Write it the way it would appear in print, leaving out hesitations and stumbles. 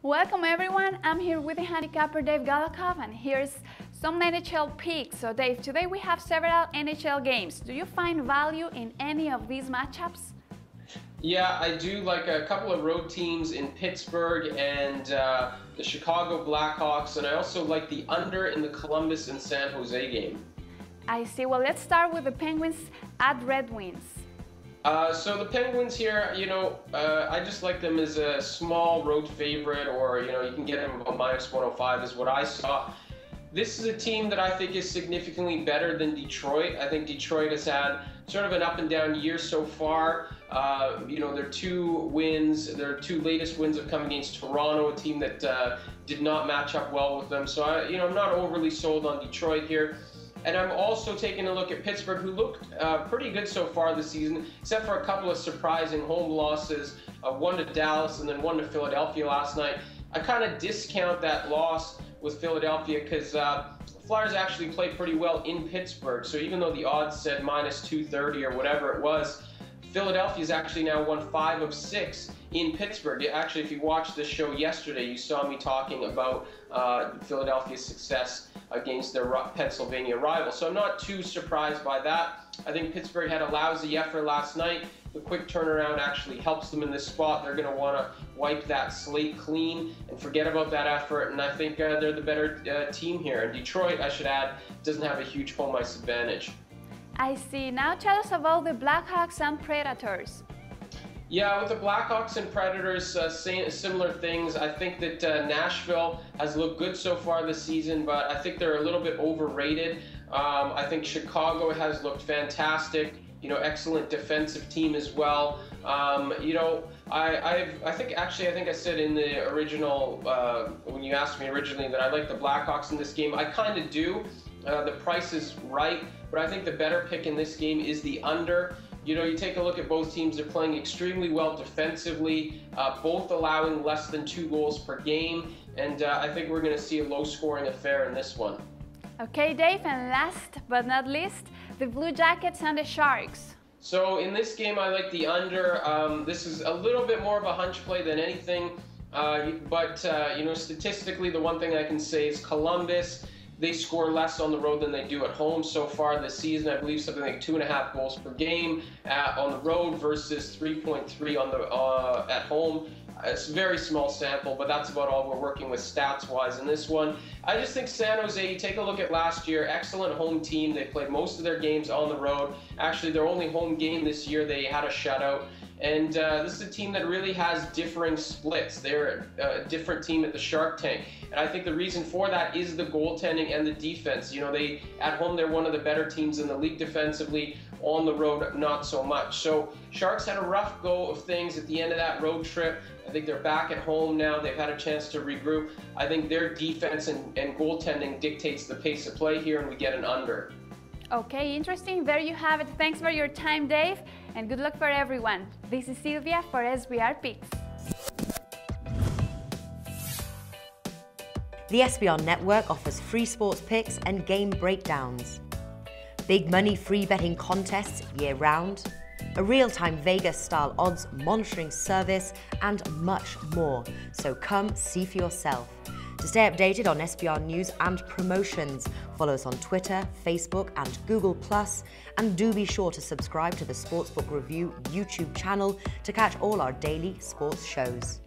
Welcome everyone, I'm here with the handicapper Dave Galakov, and here's some NHL picks. So Dave, today we have several NHL games. Do you find value in any of these matchups? Yeah, I do like a couple of road teams in Pittsburgh and the Chicago Blackhawks, and I also like the under in the Columbus and San Jose game. I see. Well, let's start with the Penguins at Red Wings. So the Penguins here, I just like them as a small road favorite, or, you can get them about -105 is what I saw. This is a team that I think is significantly better than Detroit. I think Detroit has had sort of an up and down year so far. Their their two latest wins have come against Toronto, a team that did not match up well with them. So I'm not overly sold on Detroit here. And I'm also taking a look at Pittsburgh, who looked pretty good so far this season, except for a couple of surprising home losses, one to Dallas and then one to Philadelphia last night. I kind of discount that loss with Philadelphia because Flyers actually played pretty well in Pittsburgh. So even though the odds said -230 or whatever it was, Philadelphia's actually now won 5 of 6 in Pittsburgh. Actually, if you watched this show yesterday, you saw me talking about Philadelphia's success against their Pennsylvania rival. So I'm not too surprised by that. I think Pittsburgh had a lousy effort last night. The quick turnaround actually helps them in this spot. They're going to want to wipe that slate clean and forget about that effort, and I think they're the better team here. And Detroit, I should add, doesn't have a huge home ice advantage. I see. Now tell us about the Blackhawks and Predators. Yeah, with the Blackhawks and Predators, similar things. I think that Nashville has looked good so far this season, but I think they're a little bit overrated. I think Chicago has looked fantastic. Excellent defensive team as well. I think I said in the original, when you asked me originally, that I like the Blackhawks in this game. I kind of do. The price is right, but I think the better pick in this game is the under. You take a look at both teams, they're playing extremely well defensively, both allowing less than 2 goals per game, and I think we're going to see a low-scoring affair in this one. Okay, Dave, and last but not least, the Blue Jackets and the Sharks. So in this game, I like the under. This is a little bit more of a hunch play than anything, but statistically, the one thing I can say is Columbus, they score less on the road than they do at home so far this season. I believe something like 2.5 goals per game on the road versus 3.3 on the at home. It's a very small sample, but that's about all we're working with stats-wise in this one. I just think San Jose, you take a look at last year, excellent home team. They played most of their games on the road. Actually, their only home game this year, they had a shutout. And this is a team that really has differing splits. They're a different team at the Shark Tank. And I think the reason for that is the goaltending and the defense. At home, they're one of the better teams in the league defensively. On the road, not so much. So Sharks had a rough go of things at the end of that road trip. I think they're back at home now. They've had a chance to regroup. I think their defense and goaltending dictates the pace of play here, and we get an under. Okay, interesting. There you have it. Thanks for your time, Dave, and good luck for everyone. This is Sylvia for SBR Picks. The SBR network offers free sports picks and game breakdowns, big money free betting contests year-round, a real-time Vegas-style odds monitoring service, and much more. So come see for yourself. To stay updated on SBR news and promotions, follow us on Twitter, Facebook, and Google+, and do be sure to subscribe to the Sportsbook Review YouTube channel to catch all our daily sports shows.